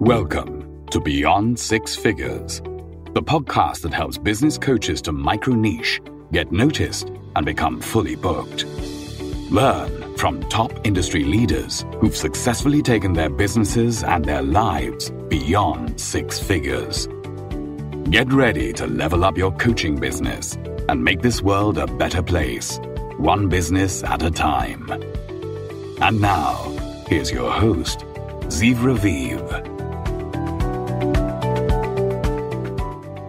Welcome to Beyond Six Figures, the podcast that helps business coaches to micro-niche, get noticed, and become fully booked. Learn from top industry leaders who've successfully taken their businesses and their lives beyond six figures. Get ready to level up your coaching business and make this world a better place, one business at a time. And now, here's your host, Ziv Raviv.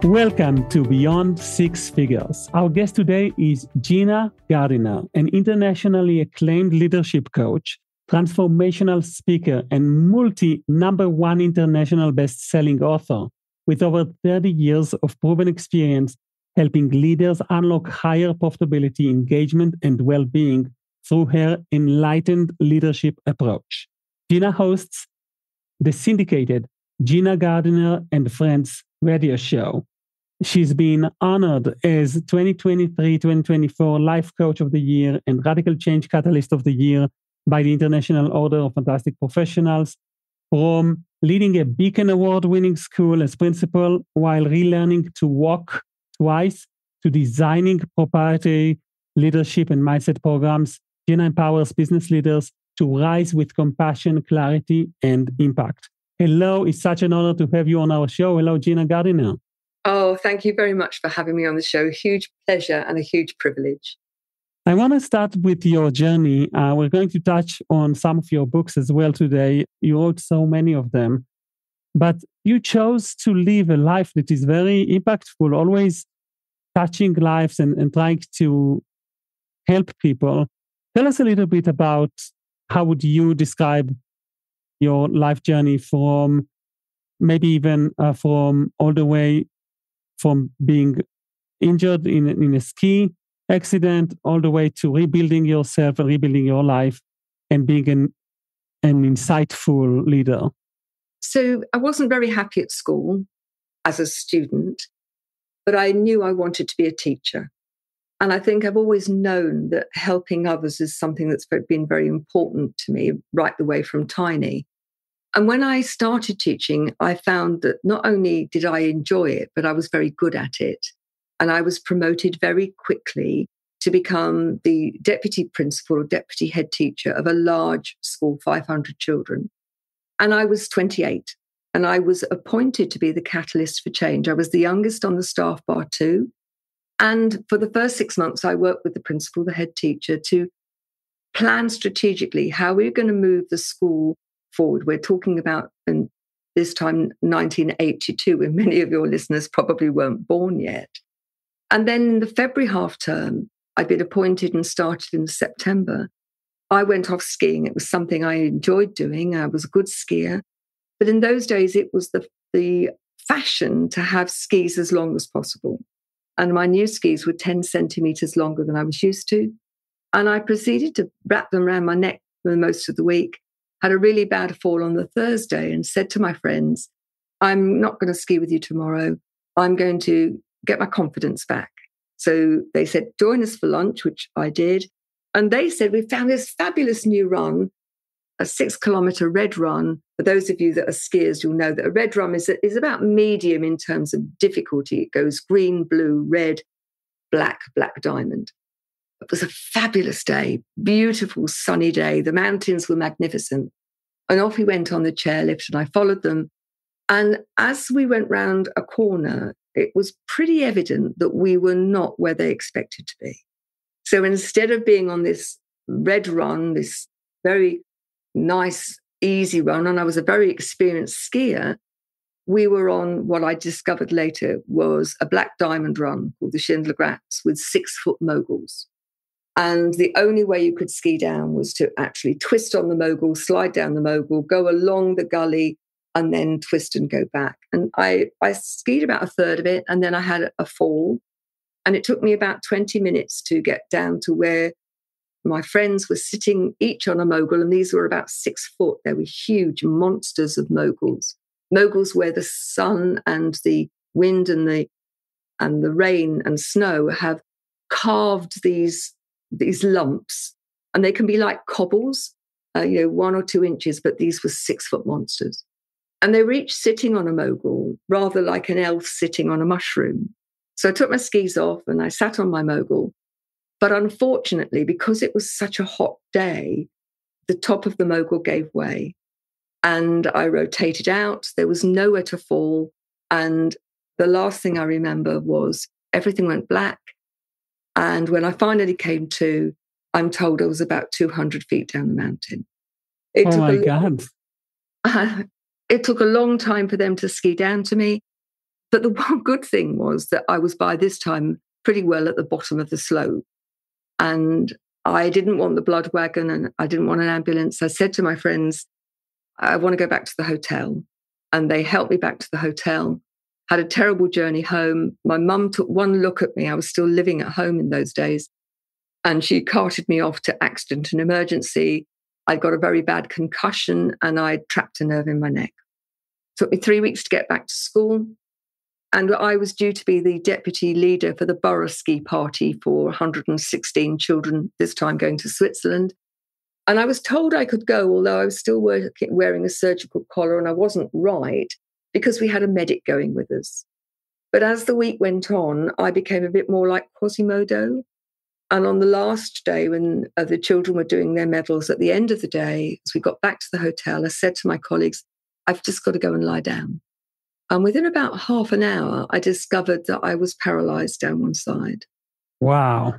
Welcome to Beyond Six Figures. Our guest today is Gina Gardiner, an internationally acclaimed leadership coach, transformational speaker, and multi-number one international best-selling author with over 30 years of proven experience helping leaders unlock higher profitability, engagement, and well-being through her enlightened leadership approach. Gina hosts the syndicated Gina Gardiner and Friends radio show. She's been honored as 2023-2024 Life Coach of the Year and Radical Change Catalyst of the Year by the International Order of Fantastic Professionals, from leading a Beacon Award-winning school as principal while relearning to walk twice to designing proprietary leadership and mindset programs. Gina empowers business leaders to rise with compassion, clarity, and impact. Hello, it's such an honor to have you on our show. Hello, Gina Gardiner. Oh, thank you very much for having me on the show. Huge pleasure and a huge privilege. I want to start with your journey. We're going to touch on some of your books as well today. You wrote so many of them, but you chose to live a life that is very impactful, always touching lives and trying to help people. Tell us a little bit about how would you describe your life journey from maybe even from all the way from being injured in a ski accident all the way to rebuilding yourself, rebuilding your life, and being an insightful leader. So I wasn't very happy at school as a student, but I knew I wanted to be a teacher. And I think I've always known that helping others is something that's been very important to me right the way from tiny. And when I started teaching, I found that not only did I enjoy it, but I was very good at it. And I was promoted very quickly to become the deputy principal or deputy head teacher of a large school, 500 children. And I was 28, and I was appointed to be the catalyst for change. I was the youngest on the staff bar too. And for the first 6 months, I worked with the principal, the head teacher, to plan strategically how we're going to move the school forward. We're talking about, in this time, 1982, when many of your listeners probably weren't born yet. And then in the February half term, I'd been appointed and started in September. I went off skiing. It was something I enjoyed doing. I was a good skier. But in those days, it was the fashion to have skis as long as possible. And my new skis were 10 centimeters longer than I was used to. And I proceeded to wrap them around my neck for most of the week. Had a really bad fall on the Thursday and said to my friends, I'm not going to ski with you tomorrow. I'm going to get my confidence back. So they said, join us for lunch, which I did. And they said, we found this fabulous new run, a 6-kilometer red run. For those of you that are skiers, you'll know that a red run is about medium in terms of difficulty. It goes green, blue, red, black, black diamond. It was a fabulous day, beautiful sunny day. The mountains were magnificent. And off we went on the chairlift and I followed them. And as we went round a corner, it was pretty evident that we were not where they expected to be. So instead of being on this red run, this very nice, easy run, and I was a very experienced skier, we were on what I discovered later was a black diamond run called the Schindler Gratz with 6-foot moguls. And the only way you could ski down was to actually twist on the mogul, slide down the mogul, go along the gully, and then twist and go back. And I skied about a third of it, and then I had a fall. And it took me about 20 minutes to get down to where my friends were sitting each on a mogul, and these were about 6 foot. They were huge monsters of moguls. Moguls where the sun and the wind and the rain and snow have carved these lumps, and they can be like cobbles, 1 or 2 inches, but these were 6-foot monsters. And they were each sitting on a mogul, rather like an elf sitting on a mushroom. So I took my skis off and I sat on my mogul. But unfortunately, because it was such a hot day, the top of the mogul gave way. And I rotated out. There was nowhere to fall. And the last thing I remember was everything went black. And when I finally came to, I'm told I was about 200 feet down the mountain. Oh my God. It took a long time for them to ski down to me. But the one good thing was that I was by this time pretty well at the bottom of the slope. And I didn't want the blood wagon and I didn't want an ambulance. I said to my friends, I want to go back to the hotel. And they helped me back to the hotel. Had a terrible journey home. My mum took one look at me. I was still living at home in those days. And she carted me off to accident and emergency. I got a very bad concussion and I trapped a nerve in my neck. It took me 3 weeks to get back to school. And I was due to be the deputy leader for the borough ski party for 116 children, this time going to Switzerland. And I was told I could go, although I was still wearing a surgical collar and I wasn't right because we had a medic going with us. But as the week went on, I became a bit more like Quasimodo. And on the last day, when the children were doing their medals, at the end of the day, as we got back to the hotel, I said to my colleagues, I've just got to go and lie down. And within about half an hour, I discovered that I was paralyzed down one side. Wow.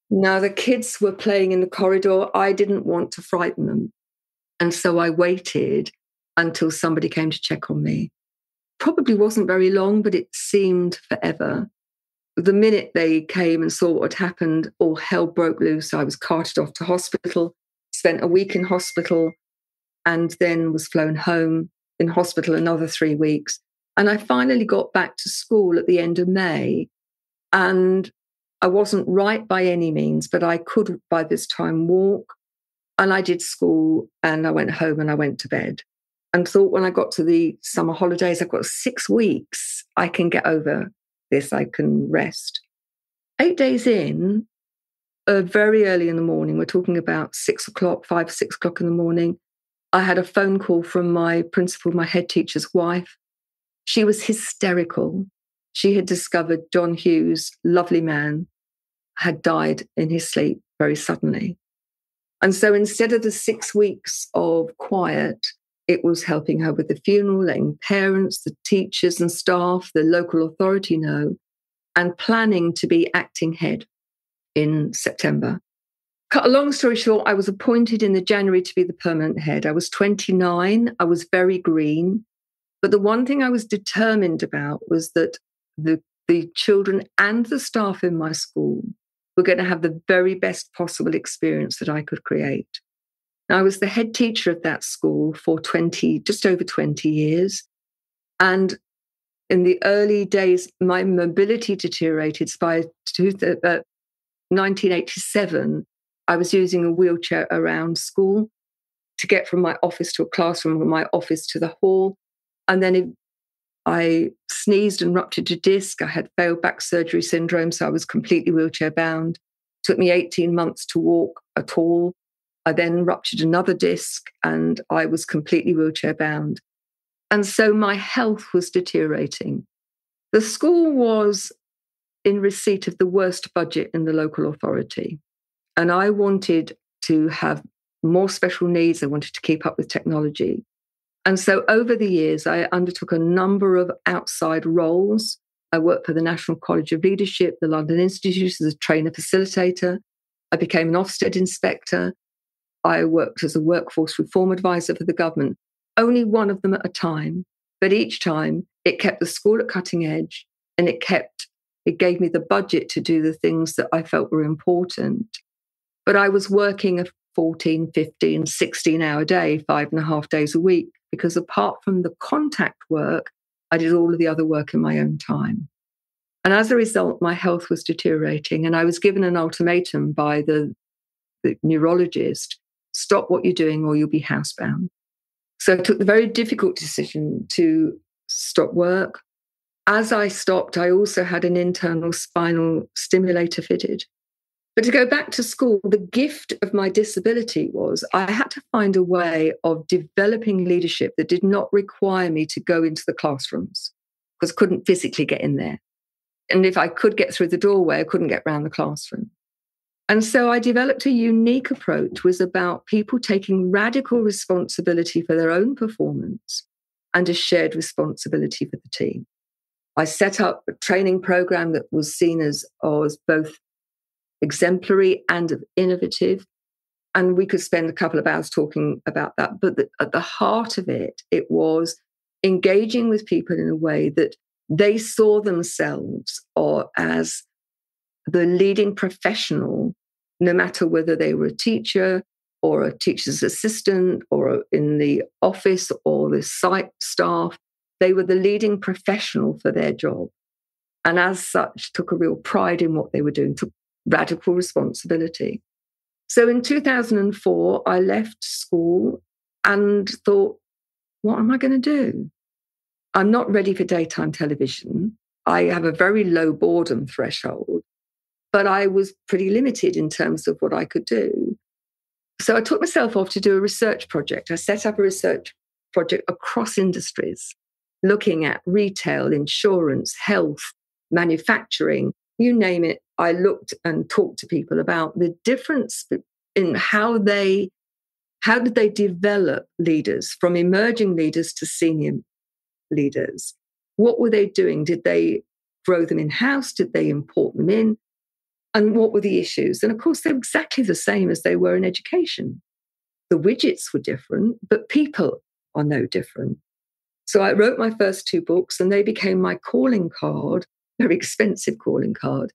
Now, the kids were playing in the corridor. I didn't want to frighten them. And so I waited until somebody came to check on me. Probably wasn't very long, but it seemed forever. The minute they came and saw what had happened, all hell broke loose. I was carted off to hospital, spent a week in hospital, and then was flown home. In hospital another 3 weeks. And I finally got back to school at the end of May. And I wasn't right by any means, but I could by this time walk. And I did school and I went home and I went to bed and thought when I got to the summer holidays, I've got 6 weeks. I can get over this. I can rest. 8 days in, very early in the morning, we're talking about 6 o'clock, 6 o'clock in the morning, I had a phone call from my principal, my head teacher's wife. She was hysterical. She had discovered John Hughes, lovely man, had died in his sleep very suddenly. And so instead of the 6 weeks of quiet, it was helping her with the funeral, letting parents, the teachers and staff, the local authority know, and planning to be acting head in September. Cut a long story short, I was appointed in the January to be the permanent head. I was 29. I was very green. But the one thing I was determined about was that the children and the staff in my school were going to have the very best possible experience that I could create. Now, I was the head teacher of that school for just over 20 years. And in the early days, my mobility deteriorated. By 1987, I was using a wheelchair around school to get from my office to a classroom, from my office to the hall. And then I sneezed and ruptured a disc. I had failed back surgery syndrome, so I was completely wheelchair bound. It took me 18 months to walk at all. I then ruptured another disc and I was completely wheelchair bound. And so my health was deteriorating. The school was in receipt of the worst budget in the local authority. And I wanted to have more special needs. I wanted to keep up with technology. And so over the years, I undertook a number of outside roles. I worked for the National College of Leadership, the London Institute as a trainer facilitator. I became an Ofsted inspector. I worked as a workforce reform advisor for the government, only one of them at a time. But each time it kept the school at cutting edge and it gave me the budget to do the things that I felt were important. But I was working a 14, 15, 16-hour day, 5.5 days a week, because apart from the contact work, I did all of the other work in my own time. And as a result, my health was deteriorating. And I was given an ultimatum by the neurologist, stop what you're doing or you'll be housebound. So I took the very difficult decision to stop work. As I stopped, I also had an internal spinal stimulator fitted. But to go back to school, the gift of my disability was I had to find a way of developing leadership that did not require me to go into the classrooms because I couldn't physically get in there. And if I could get through the doorway, I couldn't get around the classroom. And so I developed a unique approach, was about people taking radical responsibility for their own performance and a shared responsibility for the team. I set up a training program that was seen as both exemplary and innovative. And we could spend a couple of hours talking about that. But at the heart of it, it was engaging with people in a way that they saw themselves or as the leading professional, no matter whether they were a teacher or a teacher's assistant or in the office or the site staff. They were the leading professional for their job. And as such, took a real pride in what they were doing, took radical responsibility. So in 2004, I left school and thought, what am I going to do? I'm not ready for daytime television. I have a very low boredom threshold, but I was pretty limited in terms of what I could do. So I took myself off to do a research project. I set up a research project across industries, looking at retail, insurance, health, manufacturing, you name it. I looked and talked to people about the difference in how did they develop leaders from emerging leaders to senior leaders? What were they doing? Did they grow them in-house? Did they import them in? And what were the issues? And of course, they were exactly the same as they were in education. The widgets were different, but people are no different. So I wrote my first 2 books and they became my calling card, very expensive calling card,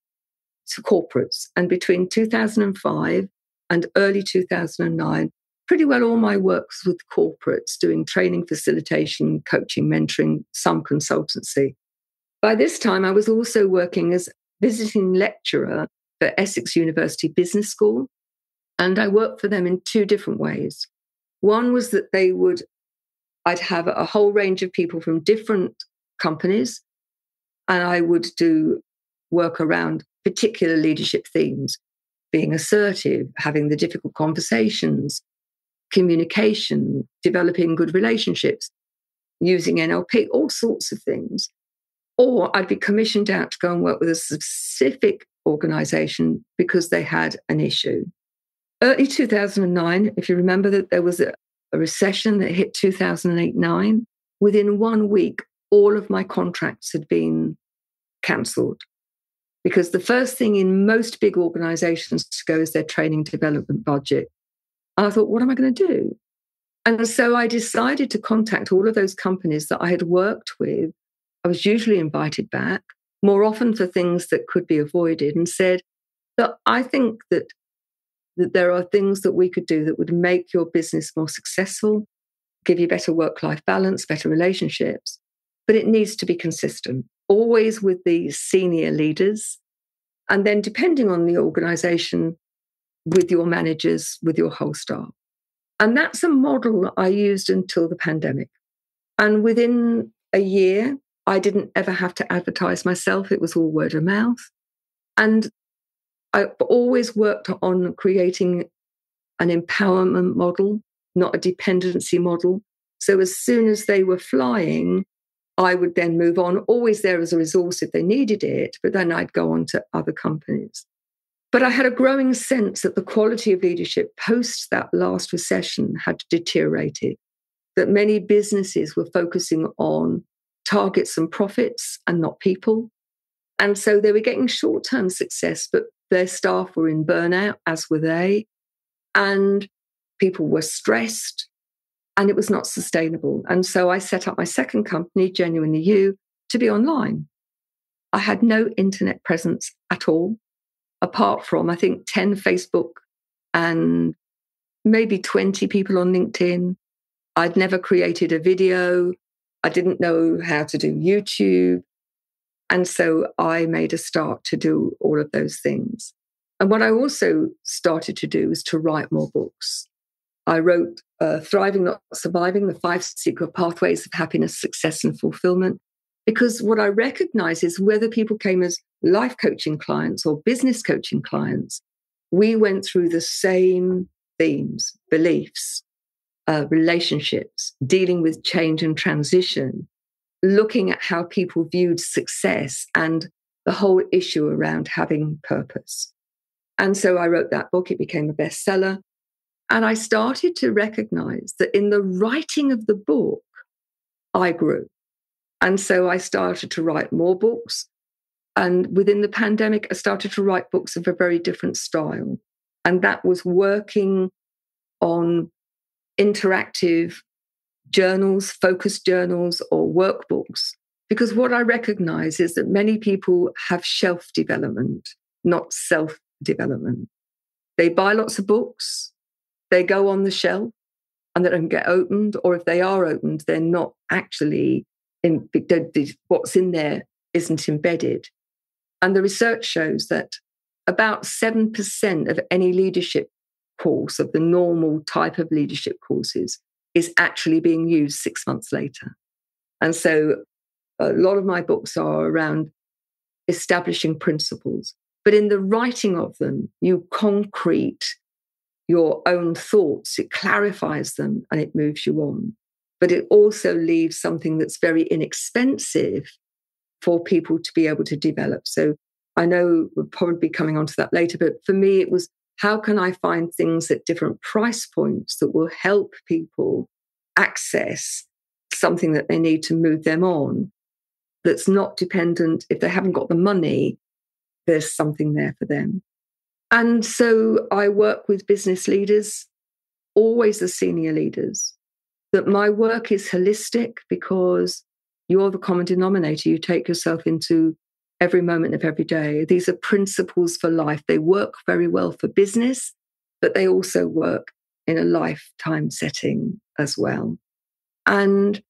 to corporates. And between 2005 and early 2009, pretty well all my work was with corporates, doing training, facilitation, coaching, mentoring, some consultancy. By this time, I was also working as visiting lecturer for Essex University Business School. And I worked for them in 2 different ways. One was that I'd have a whole range of people from different companies, and I would do work around particular leadership themes, being assertive, having the difficult conversations, communication, developing good relationships, using NLP, all sorts of things. Or I'd be commissioned out to go and work with a specific organization because they had an issue. Early 2009, if you remember that there was a recession that hit 2008-9, within 1 week, all of my contracts had been cancelled. Because the first thing in most big organizations to go is their training development budget. And I thought, what am I going to do? And so I decided to contact all of those companies that I had worked with. I was usually invited back, more often for things that could be avoided, and said that I think that there are things that we could do that would make your business more successful, give you better work-life balance, better relationships, but it needs to be consistent, always with the senior leaders, and then depending on the organization, with your managers, with your whole staff. And that's a model I used until the pandemic. And within a year, I didn't ever have to advertise myself. It was all word of mouth. And I've always worked on creating an empowerment model, not a dependency model. So as soon as they were flying, I would then move on, always there as a resource if they needed it, but then I'd go on to other companies. But I had a growing sense that the quality of leadership post that last recession had deteriorated, that many businesses were focusing on targets and profits and not people. And so they were getting short-term success, but their staff were in burnout, as were they. And people were stressed, and it was not sustainable. And so I set up my second company, Genuinely You, to be online. I had no internet presence at all, apart from, I think, 10 Facebook and maybe 20 people on LinkedIn. I'd never created a video. I didn't know how to do YouTube. And so I made a start to do all of those things. And what I also started to do was to write more books. I wrote Thriving, Not Surviving, the 5 Secret Pathways of Happiness, Success and Fulfillment. Because what I recognize is whether people came as life coaching clients or business coaching clients, we went through the same themes, beliefs, relationships, dealing with change and transition, looking at how people viewed success and the whole issue around having purpose. And so I wrote that book. It became a bestseller. And I started to recognize that in the writing of the book, I grew. And so I started to write more books. And within the pandemic, I started to write books of a very different style. And that was working on interactive journals, focused journals, or workbooks. Because what I recognize is that many people have shelf development, not self-development. They buy lots of books, they go on the shelf, and they don't get opened. Or if they are opened, they're not actually, what's in there isn't embedded. And the research shows that about 7% of any leadership course, of the normal type of leadership courses, is actually being used 6 months later. And so a lot of my books are around establishing principles. But in the writing of them, you concrete your own thoughts, it clarifies them, and it moves you on. But it also leaves something that's very inexpensive for people to be able to develop. So I know we'll probably be coming on to that later, but for me, it was, how can I find things at different price points that will help people access something that they need to move them on, that's not dependent. If they haven't got the money, there's something there for them. And so I work with business leaders, always the senior leaders, that my work is holistic because you're the common denominator. You take yourself into every moment of every day. These are principles for life. They work very well for business, but they also work in a lifetime setting as well. And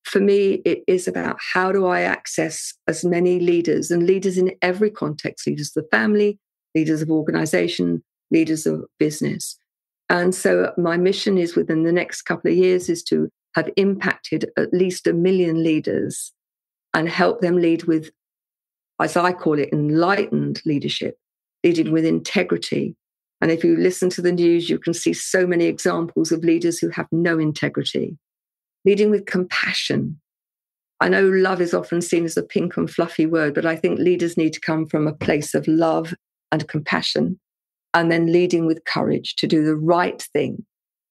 for me, it is about how do I access as many leaders, and leaders in every context, leaders of the family, leaders of organization, leaders of business. And so my mission is, within the next couple of years, is to have impacted at least 1 million leaders and help them lead with, as I call it, enlightened leadership, leading with integrity. And if you listen to the news, you can see so many examples of leaders who have no integrity. Leading with compassion. I know love is often seen as a pink and fluffy word, but I think leaders need to come from a place of love and compassion, and then leading with courage to do the right thing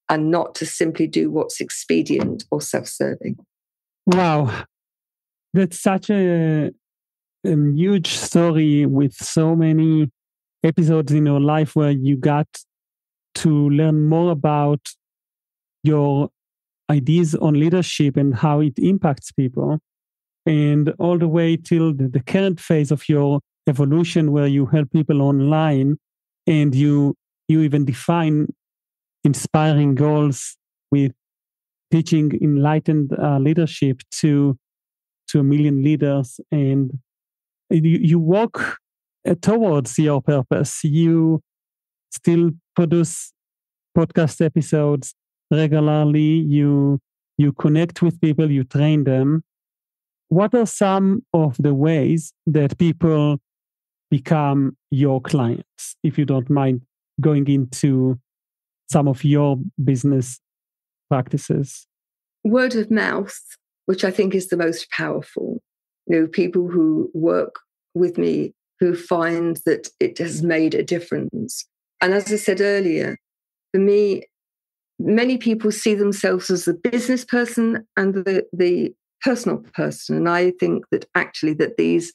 and not to simply do what's expedient or self-serving. Wow. That's such a huge story with so many episodes in your life where you got to learn more about your ideas on leadership and how it impacts people, and all the way till the current phase of your evolution where you help people online, and you even define inspiring goals with teaching enlightened leadership to 1 million leaders, and you walk towards your purpose. You still produce podcast episodes regularly. You connect with people, you train them. What are some of the ways that people become your clients, if you don't mind going into some of your business practices? Word of mouth, which I think is the most powerful. People who work with me who find that it has made a difference. And as I said earlier, for me, many people see themselves as the business person and the personal person. And I think that actually the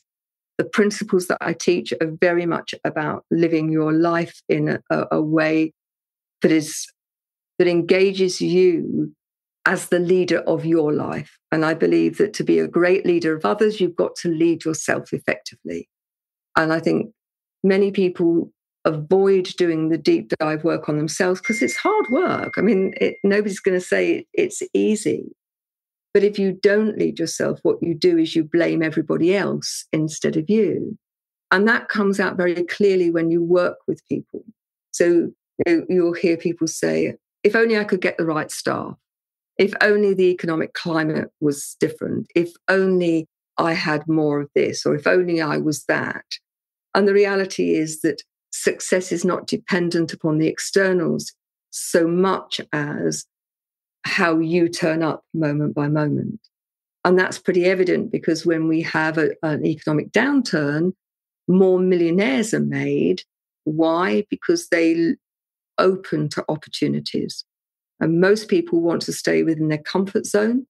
principles that I teach are very much about living your life in a way that engages you as the leader of your life. And I believe that to be a great leader of others, you've got to lead yourself effectively. And I think many people avoid doing the deep dive work on themselves because it's hard work. I mean, nobody's going to say it's easy. But if you don't lead yourself, what you do is you blame everybody else instead of you. And that comes out very clearly when you work with people. So you'll hear people say, if only I could get the right staff, if only the economic climate was different, if only I had more of this, or if only I was that. And the reality is that success is not dependent upon the externals so much as how you turn up moment by moment. And that's pretty evident because when we have an economic downturn, more millionaires are made. Why? Because they open to opportunities. And most people want to stay within their comfort zone.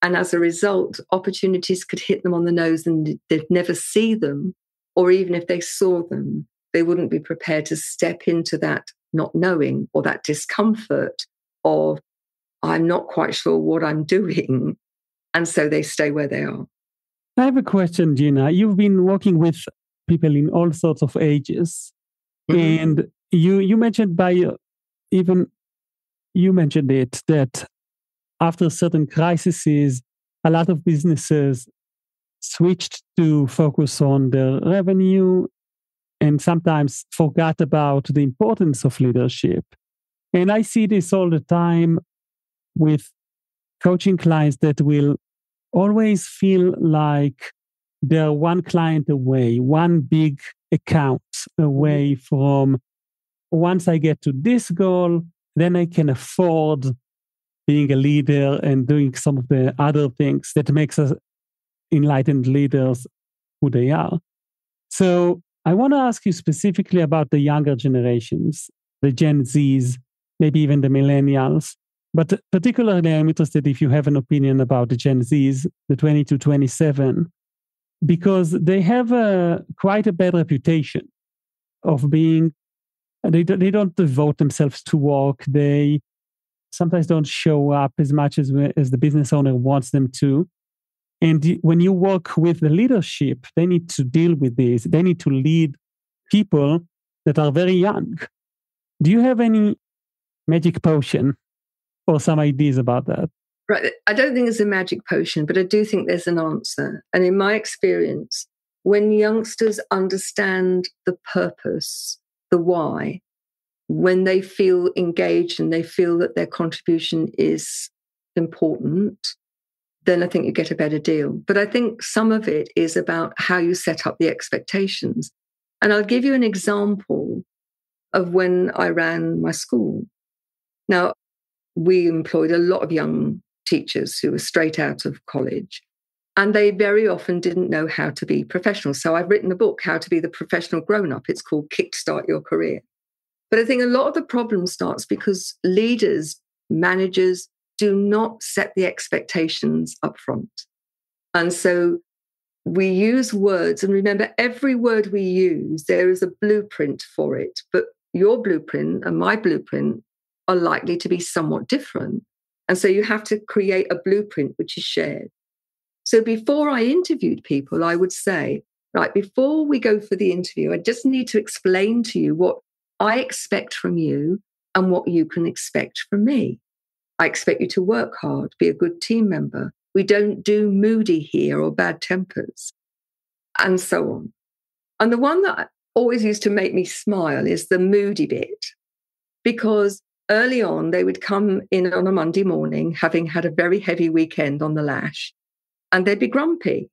And as a result, opportunities could hit them on the nose and they'd never see them. Or even if they saw them, they wouldn't be prepared to step into that not knowing or that discomfort of, I'm not quite sure what I'm doing. And so they stay where they are. I have a question, Gina. You've been working with people in all sorts of ages. Mm-hmm. And you mentioned you mentioned it that after certain crises, a lot of businesses switched to focus on their revenue and sometimes forgot about the importance of leadership. And I see this all the time with coaching clients that will always feel like they're one client away, one big account away from, once I get to this goal, then I can afford being a leader and doing some of the other things that makes us enlightened leaders who they are. So I want to ask you specifically about the younger generations, the Gen Zs, maybe even the millennials. But particularly, I'm interested if you have an opinion about the Gen Zs, the 20 to 27, because they have quite a bad reputation of being, they don't devote themselves to work. They sometimes don't show up as much as the business owner wants them to. And when you work with the leadership, they need to deal with this. They need to lead people that are very young. Do you have any magic potion or some ideas about that? Right. I don't think it's a magic potion, but I do think there's an answer. And in my experience, when youngsters understand the purpose, the why, when they feel engaged and they feel that their contribution is important, then I think you get a better deal. But I think some of it is about how you set up the expectations. And I'll give you an example of when I ran my school. Now, we employed a lot of young teachers who were straight out of college, and they very often didn't know how to be professional. So I've written a book, How to Be the Professional Grown-Up. It's called Kickstart Your Career. But I think a lot of the problem starts because leaders, managers do not set the expectations up front. And so we use words, and remember, every word we use, there is a blueprint for it. But your blueprint and my blueprint are likely to be somewhat different. And so you have to create a blueprint which is shared. So before I interviewed people, I would say, right, before we go for the interview, I just need to explain to you what I expect from you and what you can expect from me. I expect you to work hard, be a good team member. We don't do moody here or bad tempers, and so on. And the one that always used to make me smile is the moody bit, because early on, they would come in on a Monday morning, having had a very heavy weekend on the lash, and they'd be grumpy.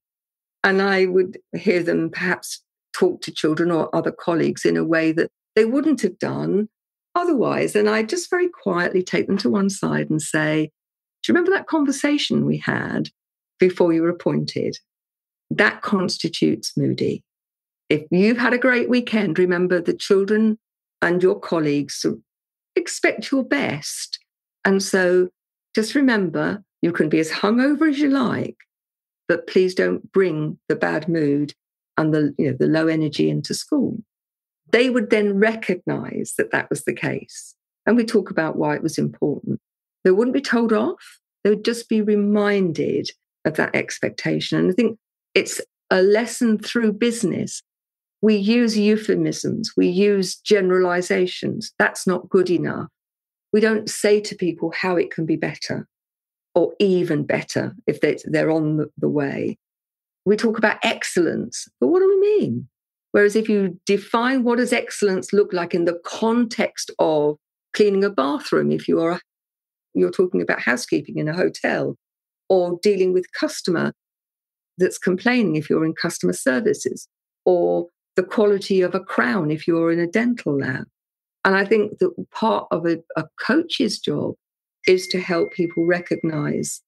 And I would hear them perhaps talk to children or other colleagues in a way that they wouldn't have done otherwise. And I'd just very quietly take them to one side and say, do you remember that conversation we had before you were appointed? That constitutes moody. If you've had a great weekend, remember the children and your colleagues expect your best. And so just remember, you can be as hungover as you like, but please don't bring the bad mood and the low energy into school. They would then recognize that that was the case. And we talk about why it was important. They wouldn't be told off. They would just be reminded of that expectation. And I think it's a lesson through business. We use euphemisms. We use generalizations. That's not good enough. We don't say to people how it can be better or even better if they're on the way. We talk about excellence. But what do we mean? Whereas if you define what does excellence look like in the context of cleaning a bathroom, if you're talking about housekeeping in a hotel, or dealing with customer that's complaining if you're in customer services, or the quality of a crown if you're in a dental lab. And I think that part of a coach's job is to help people recognize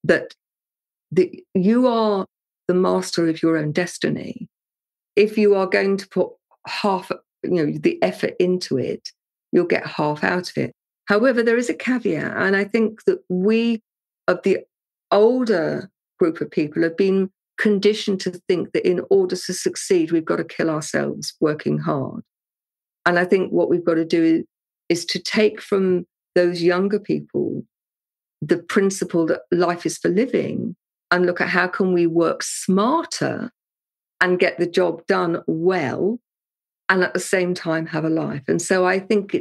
that you are the master of your own destiny. If you are going to put half, the effort into it, you'll get half out of it. However, there is a caveat. And I think that we, of the older group of people, have been conditioned to think that in order to succeed, we've got to kill ourselves working hard. And I think what we've got to do is to take from those younger people the principle that life is for living and look at how can we work smarter and get the job done well and at the same time have a life. And so I think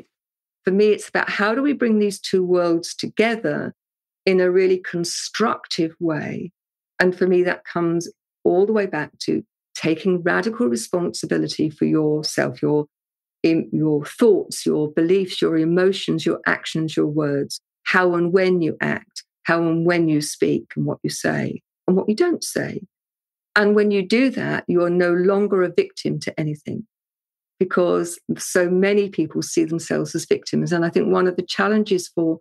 for me, it's about how do we bring these two worlds together in a really constructive way. And for me, that comes all the way back to taking radical responsibility for yourself, your thoughts, your beliefs, your emotions, your actions, your words, how and when you act, how and when you speak and what you say and what you don't say. And when you do that, you are no longer a victim to anything because so many people see themselves as victims. And I think one of the challenges for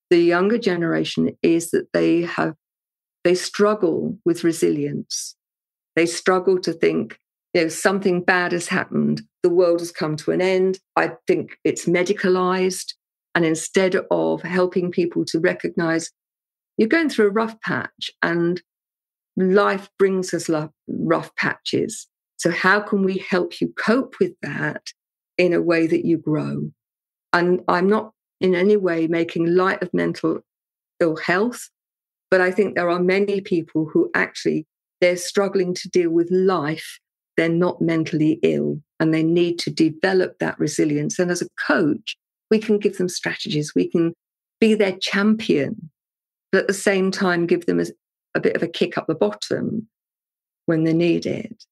the younger generation is that they struggle with resilience. They struggle to think, something bad has happened. The world has come to an end. I think it's medicalized. And instead of helping people to recognize you're going through a rough patch and life brings us rough patches. So how can we help you cope with that in a way that you grow? And I'm not in any way making light of mental ill health, but I think there are many people who actually, they're struggling to deal with life. They're not mentally ill and they need to develop that resilience. And as a coach, we can give them strategies. We can be their champion, but at the same time, give them a bit of a kick up the bottom when they need it.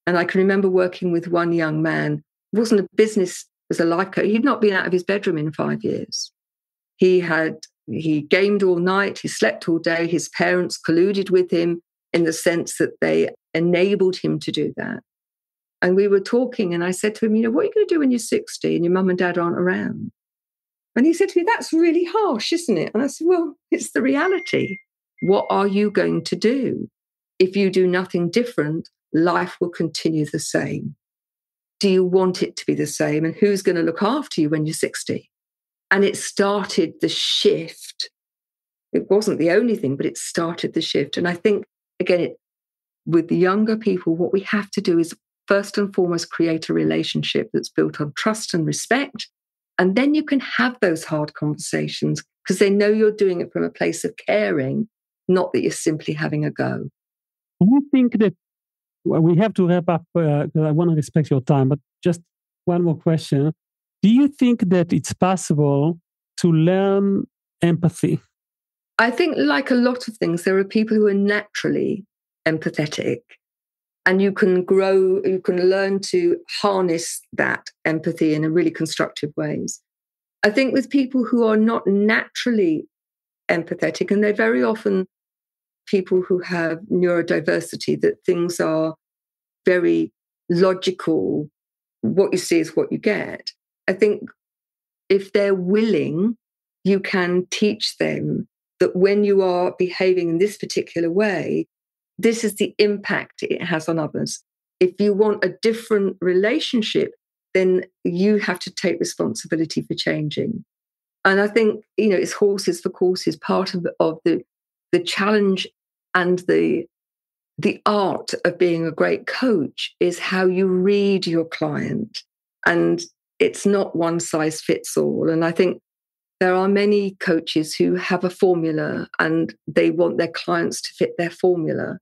And I can remember working with one young man. It wasn't a business as a life coach. He'd not been out of his bedroom in 5 years. He gamed all night. He slept all day. His parents colluded with him in the sense that they enabled him to do that. And we were talking and I said to him, what are you going to do when you're 60 and your mum and dad aren't around? And he said to me, that's really harsh, isn't it? And I said, well, it's the reality. What are you going to do? If you do nothing different, life will continue the same. Do you want it to be the same? And who's going to look after you when you're 60? And it started the shift. It wasn't the only thing, but it started the shift. And I think, again, with the younger people, what we have to do is first and foremost create a relationship that's built on trust and respect. And then you can have those hard conversations because they know you're doing it from a place of caring, not that you're simply having a go. Do you think that we have to wrap up because I want to respect your time, but just one more question. Do you think that it's possible to learn empathy? I think like a lot of things, there are people who are naturally empathetic and you can learn to harness that empathy in a really constructive ways. I think with people who are not naturally empathetic, and they're very often people who have neurodiversity, that things are very logical. What you see is what you get. I think if they're willing, you can teach them that when you are behaving in this particular way, this is the impact it has on others. If you want a different relationship, then you have to take responsibility for changing. And I think, it's horses for courses. Part of the challenge and the art of being a great coach is how you read your client. And it's not one size fits all. And I think there are many coaches who have a formula and they want their clients to fit their formula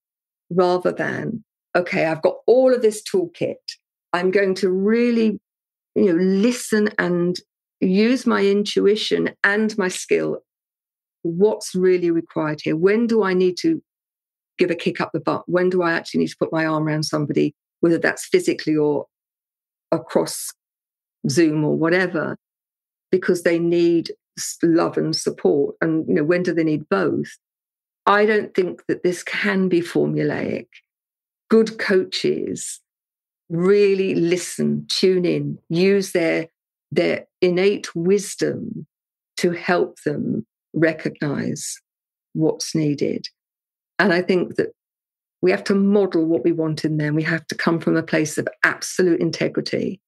rather than, okay, I've got all of this toolkit. I'm going to really, listen and use my intuition and my skill. What's really required here? When do I need to give a kick up the butt? When do I actually need to put my arm around somebody, whether that's physically or across Zoom or whatever, because they need love and support? And, when do they need both? I don't think that this can be formulaic. Good coaches really listen, tune in, use their innate wisdom to help them recognize what's needed. And I think that we have to model what we want in them. We have to come from a place of absolute integrity.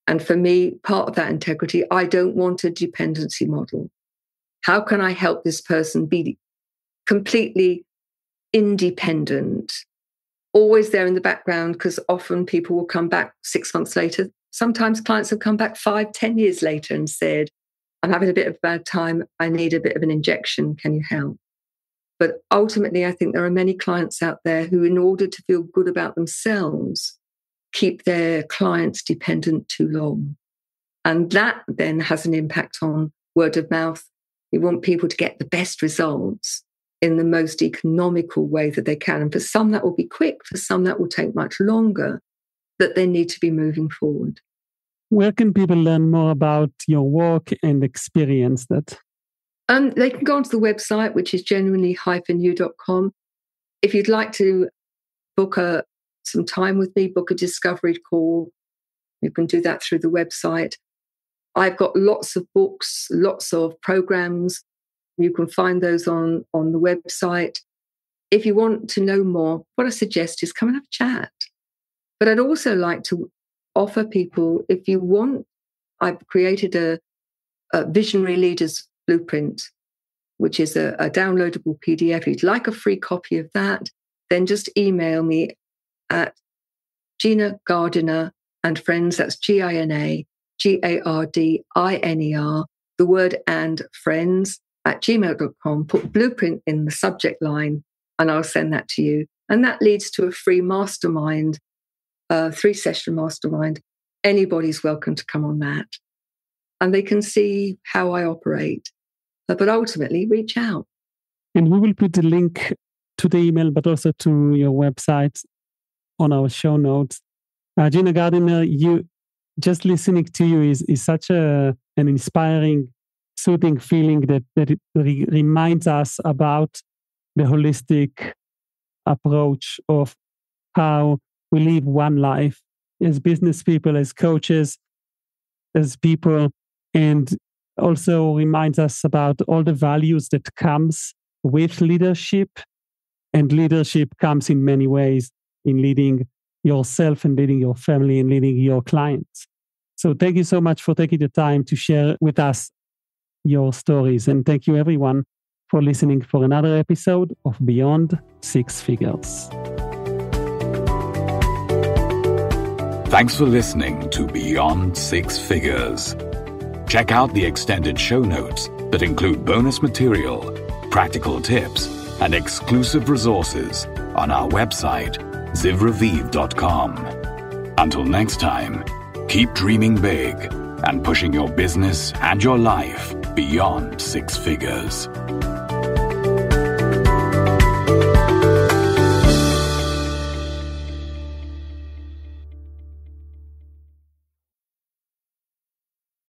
And for me, part of that integrity, I don't want a dependency model. How can I help this person be completely independent, always there in the background? Because often people will come back 6 months later. Sometimes clients have come back 5, 10 years later and said, I'm having a bit of a bad time. I need a bit of an injection. Can you help? But ultimately, I think there are many clients out there who, in order to feel good about themselves, keep their clients dependent too long. And that then has an impact on word of mouth. We want people to get the best results in the most economical way that they can. And for some, that will be quick. For some, that will take much longer, that they need to be moving forward. Where can people learn more about your work and experience that? They can go onto the website, which is genuinely-you.com. If you'd like to book some time with me, book a discovery call, you can do that through the website. I've got lots of books, lots of programs. You can find those on the website. If you want to know more, what I suggest is come and have a chat. But I'd also like to offer people, if you want, I've created a Visionary Leaders Blueprint, which is a downloadable PDF. If you'd like a free copy of that, then just email me at Gina Gardiner and Friends. That's GinaGardiner, the word and friends at gmail.com. Put Blueprint in the subject line and I'll send that to you. And that leads to a free mastermind, 3-session mastermind. Anybody's welcome to come on that. And they can see how I operate. But ultimately, reach out. And we will put the link to the email, but also to your website on our show notes. Gina Gardiner, just listening to you is such an inspiring, soothing feeling that it reminds us about the holistic approach of how we live one life as business people, as coaches, as people, and also reminds us about all the values that comes with leadership. And leadership comes in many ways, in leading yourself and leading your family and leading your clients. So thank you so much for taking the time to share with us your stories. And thank you everyone for listening for another episode of Beyond Six Figures. Thanks for listening to Beyond Six Figures. Check out the extended show notes that include bonus material, practical tips, and exclusive resources on our website, zivraviv.com. Until next time, keep dreaming big and pushing your business and your life beyond six figures.